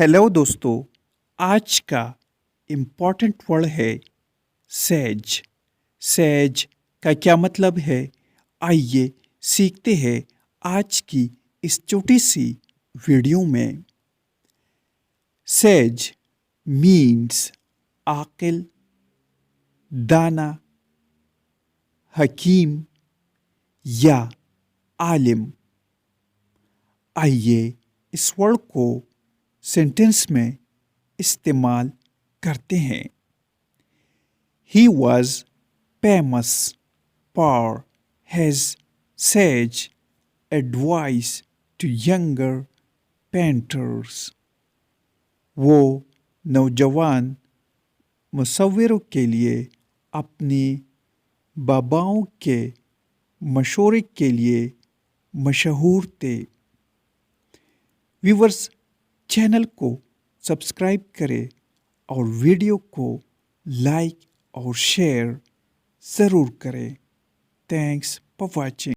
Hello दोस्तों, आज का इम्पॉर्टेंट वर्ड है सेज। सेज का क्या मतलब है? आइए सीखते हैं आज की इस छोटी सी वीडियो में। सेज मीन्स आकिल, दाना, हकीम या आलिम। आइए इस वर्ड को सेंटेंस में इस्तेमाल करते हैं। He was famous for his sage advice to younger painters. वो नौजवान मुसव्विरों के लिए अपनी बाबाओं के मशवरे के लिए मशहूर थे। व्यूवर्स, चैनल को सब्सक्राइब करें और वीडियो को लाइक और शेयर ज़रूर करें। Thanks for watching.